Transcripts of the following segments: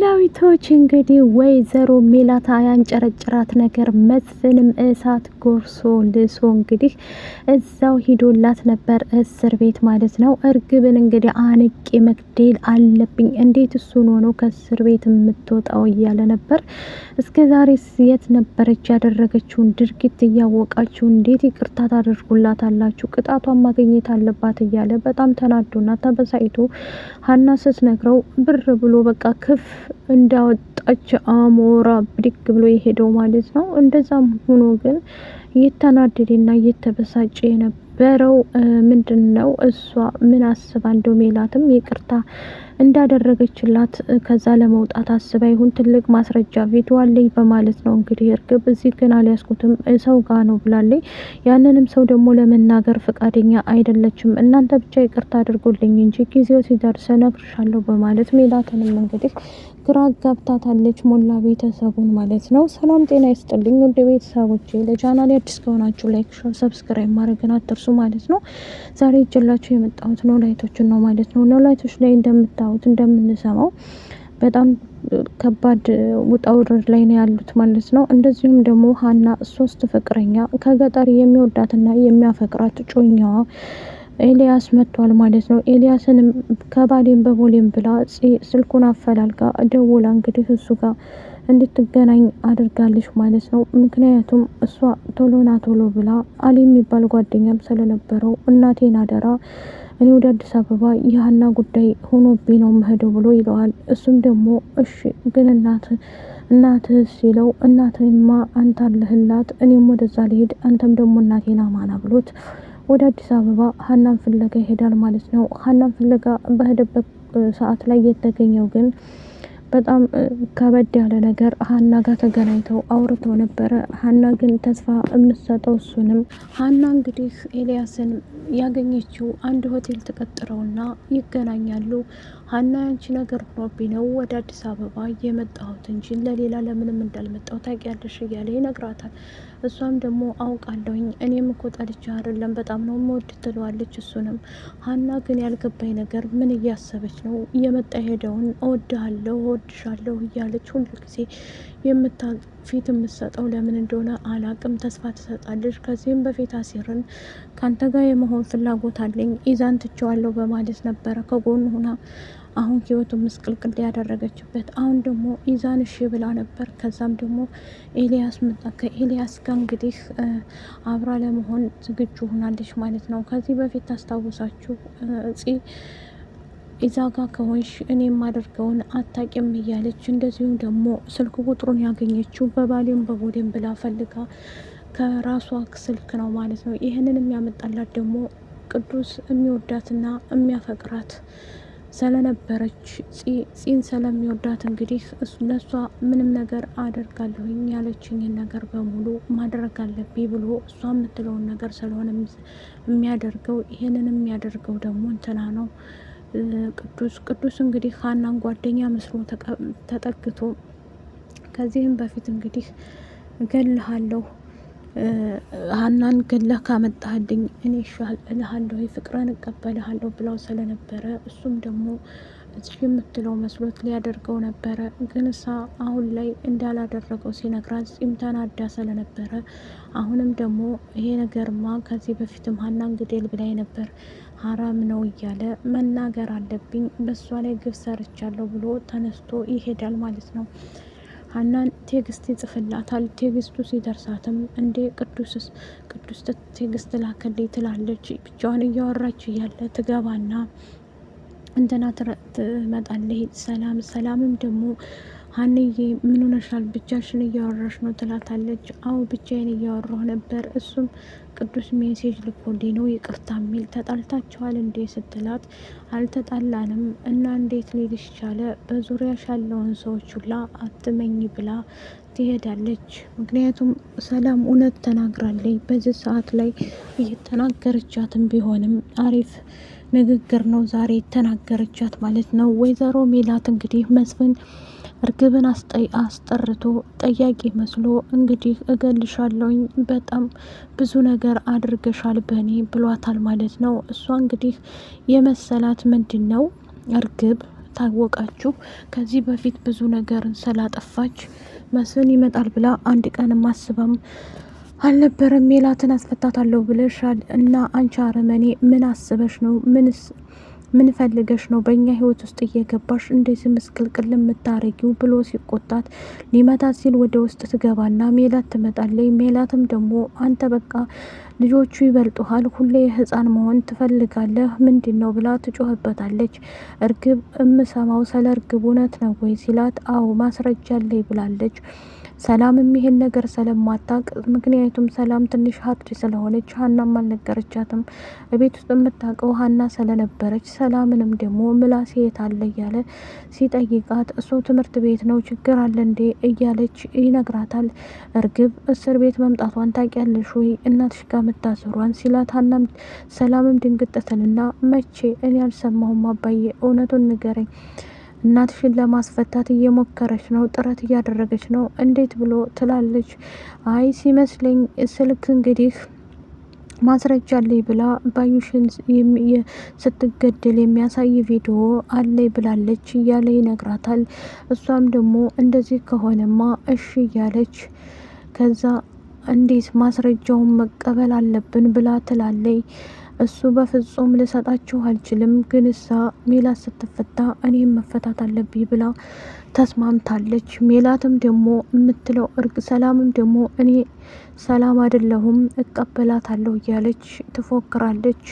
ኖላዊቶች እንግዲህ ወይዘሮ ሜላት ያንጨረጭራት ነገር መስፍንም እሳት ጎርሶ ልሶ እንግዲህ እዛው ሂዶላት ነበር እስር ቤት ማለት ነው። እርግብን እንግዲህ አንቄ መግደል አለብኝ፣ እንዴት እሱን ሆኖ ከእስር ቤት የምትወጣው እያለ ነበር። እስከ ዛሬ የት ነበረች? ያደረገችውን ድርጊት እያወቃችሁ እንዴት ይቅርታ ታደርጉላታላችሁ? ቅጣቷን ማግኘት አለባት እያለ በጣም ተናዶና ተበሳይቶ ሀና ስትነግረው ብር ብሎ በቃ ክፍ እንዳወጣች አሞራ ብድግ ብሎ የሄደው ማለት ነው። እንደዛም ሆኖ ግን እየተናደደና እየተበሳጨ የነበረው ምንድን ነው? እሷ ምን አስባ እንደው ሜላትም ይቅርታ እንዳደረገችላት ከዛ ለመውጣት አስባ ይሁን ትልቅ ማስረጃ ቪዲዮ አለኝ በማለት ነው እንግዲህ እርግብ እዚህ ግን አልያዝኩትም ሰው ጋ ነው ብላለች። ያንንም ሰው ደግሞ ለመናገር ፈቃደኛ አይደለችም። እናንተ ብቻ ይቅርታ አድርጎልኝ እንጂ ጊዜው ሲደርስ እነግርሻለሁ በማለት ሜላትንም እንግዲህ ግራ ጋብታታለች። ሞላ ቤተሰቡን ማለት ነው። ሰላም ጤና ይስጥልኝ ወደ ቤተሰቦቼ፣ ለቻናሌ አዲስ ከሆናችሁ ላይክ፣ ሼር፣ ሰብስክራይብ ማድረግን አትርሱ ማለት ነው። ዛሬ ይዤላችሁ የመጣሁት ኖላዊቶችን ነው ማለት ነው። ኖላዊቶች ላይ እንደምታዩት እንደምንሰማው በጣም ከባድ ውጣ ውረድ ላይ ነው ያሉት ማለት ነው። እንደዚሁም ደግሞ ሀና ሶስት ፍቅረኛ ከገጠር የሚወዳትና የሚያፈቅራት ጮኛዋ ኤልያስ መጥቷል ማለት ነው። ኤልያስንም ከባሌም በቦሌም ብላ ስልኩን አፈላልጋ ደውላ እንግዲህ እሱ ጋር እንድትገናኝ አድርጋለች ማለት ነው። ምክንያቱም እሷ ቶሎና ቶሎ ብላ አሊ የሚባል ጓደኛም ስለነበረው እናቴን አደራ እኔ ወደ አዲስ አበባ የሀና ጉዳይ ሆኖብኝ ነው መሄደው ብሎ ይለዋል። እሱም ደግሞ እሺ ግን እናትህ ሲለው እናትህማ አንተ አለህላት እኔም ወደዛ ልሄድ አንተም ደግሞ እናቴን አማና ብሎት ወደ አዲስ አበባ ሀናን ፍለጋ ይሄዳል ማለት ነው። ሀናን ፍለጋ በሄደበት ሰዓት ላይ የተገኘው ግን በጣም ከበድ ያለ ነገር ሀና ጋር ተገናኝተው አውርተው ነበረ። ሀና ግን ተስፋ የምትሰጠው እሱንም ሀና እንግዲህ ኤልያስን ያገኘችው አንድ ሆቴል ተቀጥረውና ይገናኛሉ። ሀና ያንቺ ነገር ሆኖብኝ ነው ወደ አዲስ አበባ የመጣሁት እንጂ ለሌላ ለምንም እንዳልመጣሁ ታውቂያለሽ እያለ ይነግራታል። እሷም ደግሞ አውቃለሁኝ እኔም እኮ ጠልቼ አይደለም በጣም ነው የምወድ ትለዋለች። እሱንም ሀና ግን ያልገባኝ ነገር ምን እያሰበች ነው? እየመጣ ሄደውን እወድሃለሁ እወድሻለሁ እያለች ሁሉ ጊዜ ፊት የምትሰጠው ለምን እንደሆነ አላቅም። ተስፋ ትሰጣለች። ከዚህም በፊት አሲርን ካንተ ጋር የመሆን ፍላጎት አለኝ ኢዛን ትቼዋለሁ በማለት ነበረ ከጎን ሆና አሁን ህይወቱ ምስቅልቅል ያደረገችበት። አሁን ደግሞ ኢዛን እሺ ብላ ነበር። ከዛም ደግሞ ኤልያስ መጣ። ከኤልያስ ጋር እንግዲህ አብራ ለመሆን ዝግጁ ሆናለች ማለት ነው። ከዚህ በፊት ታስታውሳችሁ ኢዛ ጋር ከሆንሽ እኔ የማደርገውን አታቂም እያለች እንደዚሁም ደግሞ ስልክ ቁጥሩን ያገኘችው በባሌም በቦዴም ብላ ፈልጋ ከራሷ ስልክ ነው ማለት ነው። ይህንን የሚያመጣላት ደግሞ ቅዱስ የሚወዳትና የሚያፈቅራት ስለነበረች ጺን ስለሚወዳት እንግዲህ ለሷ ምንም ነገር አደርጋለሁኝ ያለችኝን ነገር በሙሉ ማድረግ አለብኝ ብሎ እሷ የምትለውን ነገር ስለሆነ የሚያደርገው ይሄንን የሚያደርገው ደግሞ እንትና ነው ቅዱስ እንግዲህ ሀናን ጓደኛ መስሎ ተጠግቶ ከዚህም በፊት እንግዲህ እገልሃለሁ ሀናን ገለህ ካመጣህልኝ እኔ እልሃለሁ ፍቅርን እቀበልሃለሁ ብለው ስለነበረ እሱም ደግሞ እዚህ የምትለው መስሎት ሊያደርገው ነበረ። ግን እሳ አሁን ላይ እንዳላደረገው ሲነግራት ጺም ተናዳ ስለነበረ አሁንም ደግሞ ይሄ ነገርማ ከዚህ በፊትም ሀናን ግዴል ብላይ ነበር ሀራም ነው እያለ መናገር አለብኝ በሷ ላይ ግብ ሰርቻለሁ ብሎ ተነስቶ ይሄዳል ማለት ነው። ሀናን ቴክስት ይጽፍላታል። ቴክስቱ ሲደርሳትም እንዴ ቅዱስ ቴክስት ላከልኝ ትላለች። ብቻዋን እያወራች እያለ ትገባና እንትና ትመጣለች። ሰላምም ደግሞ ሀንዬ ምን ሆነሻል? ብቻሽን እያወራሽ ነው ትላታለች። አዎ ብቻዬን እያወራሁ ነበር፣ እሱም ቅዱስ ሜሴጅ ልኮልኝ ነው ይቅርታ የሚል። ተጣልታችኋል እንዴ ስትላት አልተጣላንም እና እንዴት ሊልሽ ቻለ? በዙሪያሽ ያለውን ሰዎች ሁላ አትመኝ ብላ ትሄዳለች። ምክንያቱም ሰላም እውነት ተናግራለች። በዚህ ሰዓት ላይ እየተናገረቻትም ቢሆንም አሪፍ ንግግር ነው ዛሬ የተናገረቻት ማለት ነው። ወይዘሮ ሜላት እንግዲህ መስፍን እርግብን አስጠርቶ ጠያቂ መስሎ እንግዲህ እገልሻለሁኝ በጣም ብዙ ነገር አድርገሻል በእኔ ብሏታል ማለት ነው። እሷ እንግዲህ የመሰላት ምንድን ነው እርግብ ታወቃችሁ። ከዚህ በፊት ብዙ ነገር ስላጠፋች መስፍን ይመጣል ብላ አንድ ቀን ማስበም አልነበረም። ሜላትን አስፈታታለሁ ብለሻል እና አንቺ አረመኔ ምን አስበሽ ነው? ምን ፈልገሽ ነው በእኛ ህይወት ውስጥ እየገባሽ እንደዚህ ምስቅልቅል የምታረጊው ብሎ ሲቆጣት ሊመታት ሲል ወደ ውስጥ ትገባና ሜላት ትመጣለች። ሜላትም ደግሞ አንተ በቃ ልጆቹ ይበልጡሃል፣ ሁሌ ህፃን መሆን ትፈልጋለህ ምንድን ነው ብላ ትጮህበታለች። እርግብ እምሰማው ስለ እርግብ እውነት ነው ወይ ሲላት አዎ ማስረጃ አለኝ ብላለች። ሰላምም ይሄን ነገር ስለማታቅ ምክንያቱም ሰላም ትንሽ ሀርድ ስለሆነች ሀናም አልነገረቻትም። ቤት ውስጥ የምታውቀው ሀና ስለነበረች ሰላምንም ደግሞ ምላሴ የት አለ እያለ ሲጠይቃት እሱ ትምህርት ቤት ነው ችግር አለ እንዴ እያለች ይነግራታል። እርግብ እስር ቤት መምጣቷን ታውቂያለሽ ወይ እናትሽ ጋር መታሰሯን ሲላት ሀናም ሰላምም ድንግጥትልና መቼ እኔ አልሰማሁም አባዬ እውነቱን ንገረኝ እናትሽን ለማስፈታት እየሞከረች ነው፣ ጥረት እያደረገች ነው እንዴት ብሎ ትላለች። አይ ሲመስለኝ ስልክ እንግዲህ ማስረጃ አለኝ ብላ ባዩሽን ስትገደል የሚያሳይ ቪዲዮ አለኝ ብላለች እያለ ይነግራታል። እሷም ደግሞ እንደዚህ ከሆነማ እሺ እያለች ከዛ እንዴት ማስረጃውን መቀበል አለብን ብላ ትላለች። እሱ በፍጹም ልሰጣችሁ አልችልም፣ ግን እሳ ሜላት ስትፈታ እኔም መፈታት አለብኝ ብላ ተስማምታለች። ሜላትም ደግሞ የምትለው ሰላምም ደግሞ እኔ ሰላም አይደለሁም እቀበላታለሁ እያለች ትፎክራለች።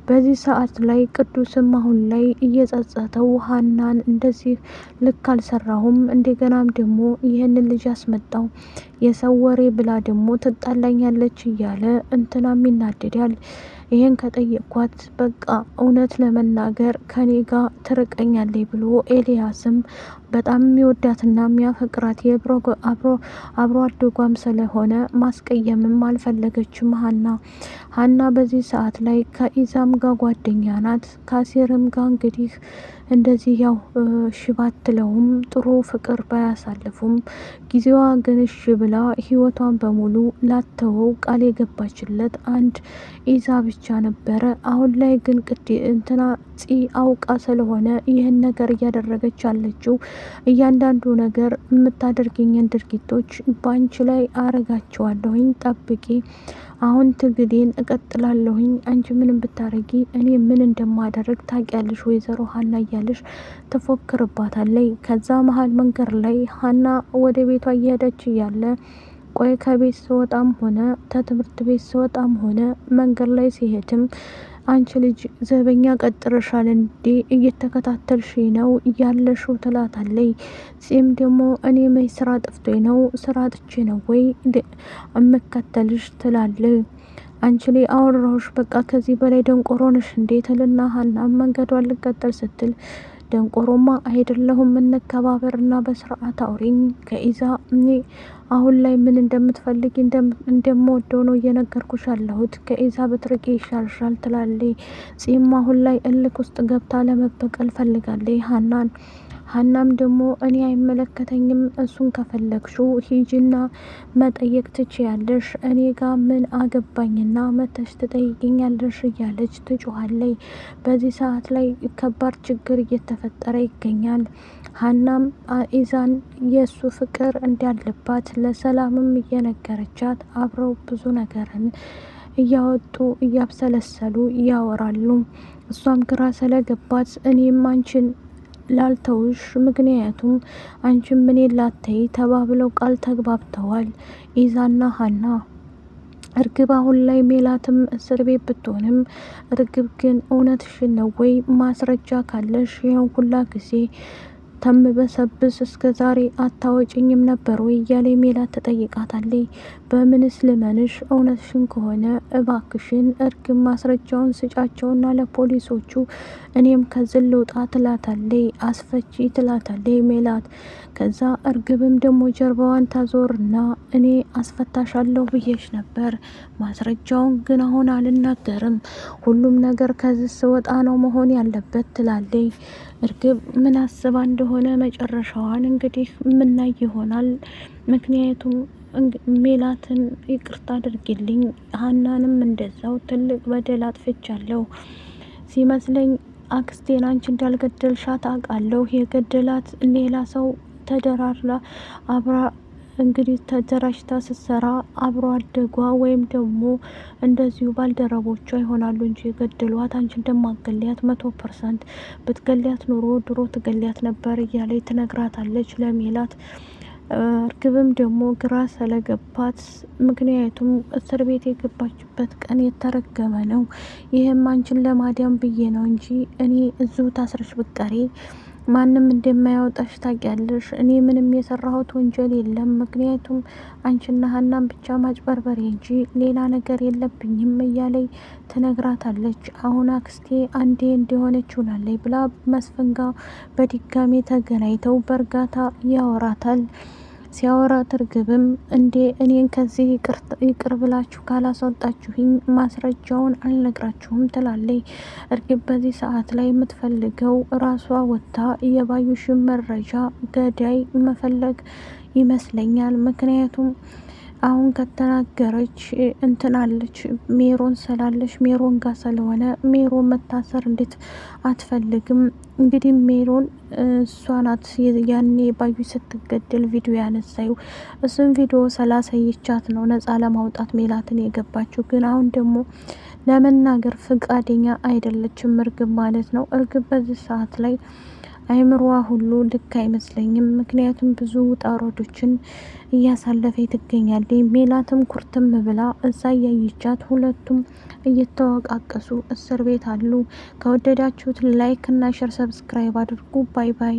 በዚህ ሰዓት ላይ ቅዱስም አሁን ላይ እየጸጸተው ሀናን እንደዚህ ልክ አልሰራሁም፣ እንደገናም ደግሞ ይህንን ልጅ አስመጣው የሰው ወሬ ብላ ደግሞ ትጣላኛለች እያለ እንትናም ይናደዳል። ይሄን ከጠየቅኳት በቃ እውነት ለመናገር ከኔ ጋር ትርቀኛለች ብሎ ኤልያስም በጣም የሚወዳትና የሚያፈቅራት አብሮ አደጓም ስለሆነ ማስቀየምም አልፈለገችም። ሀና በዚህ ሰዓት ላይ ከኢዛም ጋር ጓደኛ ናት። ከአሴርም ጋር እንግዲህ እንደዚህ ያው ሽባትለውም ጥሩ ፍቅር ባያሳልፉም ጊዜዋ ግን እሺ ብላ ህይወቷን በሙሉ ላተወው ቃል የገባችለት አንድ ኢዛ ብቻ ነበረ። አሁን ላይ ግን እንትና አውቃ ስለሆነ ይህን ነገር እያደረገች ያለችው እያንዳንዱ ነገር የምታደርገኝን ድርጊቶች ባንቺ ላይ አረጋቸዋለሁኝ ጠብቂ፣ አሁን ትግዴን እቀጥላለሁኝ፣ አንቺ ምንም ብታረጊ እኔ ምን እንደማደርግ ታውቂያለሽ ወይዘሮ ሀና እያለሽ ትፎክርባታለች። ከዛ መሀል መንገድ ላይ ሀና ወደ ቤቷ እየሄደች እያለ ቆይ ከቤት ስወጣም ሆነ ከትምህርት ቤት ስወጣም ሆነ መንገድ ላይ ሲሄድም አንቺ ልጅ ዘበኛ ቀጥረሻል እንዴ እየተከታተልሽ ነው ያለሽው ትላታለይ። ጺም ደግሞ እኔ መይ ስራ ጠፍቶኝ ነው ስራ ጥቼ ነው ወይ እመከተልሽ ትላለ። አንቺ ላይ አወራሁሽ በቃ ከዚህ በላይ ደንቆሮ ነሽ እንዴ ትልና ሀና መንገዷን ልቀጥል ስትል ደንቆሮማ አይደለሁም እንከባበርና በስርዓት አውሪኝ ከኢዛ እኔ አሁን ላይ ምን እንደምትፈልጊ እንደምወደው ነው እየነገርኩሽ ያለሁት ከኢዛ በትርቂ ይሻልሻል ትላለች። ጺም አሁን ላይ እልክ ውስጥ ገብታ ለመበቀል ፈልጋለች ሀናም ደግሞ እኔ አይመለከተኝም እሱን ከፈለግሽው ሂጂና መጠየቅ ትችያለሽ እኔ ጋር ምን አገባኝና መተሽ ትጠይቅኛለሽ እያለች ትጮኻለች። በዚህ ሰዓት ላይ ከባድ ችግር እየተፈጠረ ይገኛል። ሀናም ኢዛን የእሱ ፍቅር እንዳለባት ለሰላምም እየነገረቻት አብረው ብዙ ነገርን እያወጡ እያብሰለሰሉ ያወራሉ። እሷም ግራ ስለገባት እኔም አንቺን ላልተውሽ ምክንያቱም አንቺም ምን ላተይ ተባብለው ቃል ተግባብተዋል ኢዛና ሀና። እርግብ አሁን ላይ ሜላትም እስር ቤት ብትሆንም እርግብ ግን እውነትሽን ነው ወይ ማስረጃ ካለሽ ይኸው ሁላ ጊዜ ተምበሰብስ እስከ ዛሬ አታወጭኝም ነበር ወይ እያለ ሜላት ተጠይቃታለች። በምንስ ልመንሽ እውነትሽን ከሆነ እባክሽን እርግብ ማስረጃውን ስጫቸውና ለፖሊሶቹ እኔም ከዝል ልውጣ ትላታለች። አስፈቺ ትላታለች ሜላት። ከዛ እርግብም ደግሞ ጀርባዋን ታዞርና እኔ አስፈታሻለሁ ብዬሽ ነበር ማስረጃውን ግን አሁን አልናገርም ሁሉም ነገር ከዚህ ስወጣ ነው መሆን ያለበት ትላለች። እርግብ ምን አስባ እንደሆነ መጨረሻዋን እንግዲህ ምናይ ይሆናል። ምክንያቱም ሜላትን ይቅርታ አድርጊልኝ ሀናንም እንደዛው ትልቅ በደል አጥፍቻለሁ ሲመስለኝ አክስቴን አንቺ እንዳልገደልሻት አውቃለሁ። የገደላት ሌላ ሰው ተደራርላ አብራ እንግዲህ ተደራጅታ ስትሰራ አብሮ አደጓ ወይም ደግሞ እንደዚሁ ባልደረቦቿ ይሆናሉ እንጂ የገደሏት አንቺ እንደማገሊያት 100% ብትገሊያት ኑሮ ድሮ ትገሊያት ነበር እያለ ትነግራታለች ለሜላት። እርግብም ደግሞ ግራ ስለገባት ምክንያቱም እስር ቤት የገባችበት ቀን የተረገመ ነው። ይህም አንቺን ለማዳን ብዬ ነው እንጂ እኔ እዚሁ ታስረሽ ብቀሪ ማንም እንደማያወጣሽ ታውቂያለሽ። እኔ ምንም የሰራሁት ወንጀል የለም። ምክንያቱም አንቺና ሀናም ብቻ ማጭበርበሬ እንጂ ሌላ ነገር የለብኝም እያለይ ትነግራታለች። አሁን አክስቴ አንዴ እንደሆነች ሆናለች ብላ መስፍን ጋር በድጋሚ ተገናኝተው በእርጋታ ያወራታል። ሲያወራት እርግብም እንዴ እኔን ከዚህ ይቅር ብላችሁ ካላስወጣችሁኝ ማስረጃውን አልነግራችሁም ትላለች። እርግብ በዚህ ሰዓት ላይ የምትፈልገው ራሷ ወጥታ የባዩሽን መረጃ ገዳይ መፈለግ ይመስለኛል። ምክንያቱም አሁን ከተናገረች እንትናለች ሜሮን ስላለች ሜሮን ጋር ስለሆነ ሜሮን መታሰር እንዴት አትፈልግም። እንግዲህ ሜሮን እሷ ናት ያኔ ባዩ ስትገደል ቪዲዮ ያነሳዩ። እሱም ቪዲዮ ስላሳየቻት ነው ነፃ ለማውጣት ሜላትን የገባችው። ግን አሁን ደግሞ ለመናገር ፍቃደኛ አይደለችም እርግብ ማለት ነው። እርግብ በዚህ ሰዓት ላይ አይምሮዋ ሁሉ ልክ አይመስለኝም። ምክንያቱም ብዙ ውጣ ውረዶችን እያሳለፈ ትገኛለች። ሜላትም ኩርትም ብላ እዛ እያየቻት ሁለቱም እየተወቃቀሱ እስር ቤት አሉ። ከወደዳችሁት ላይክ እና ሸር ሰብስክራይብ አድርጉ። ባይ ባይ።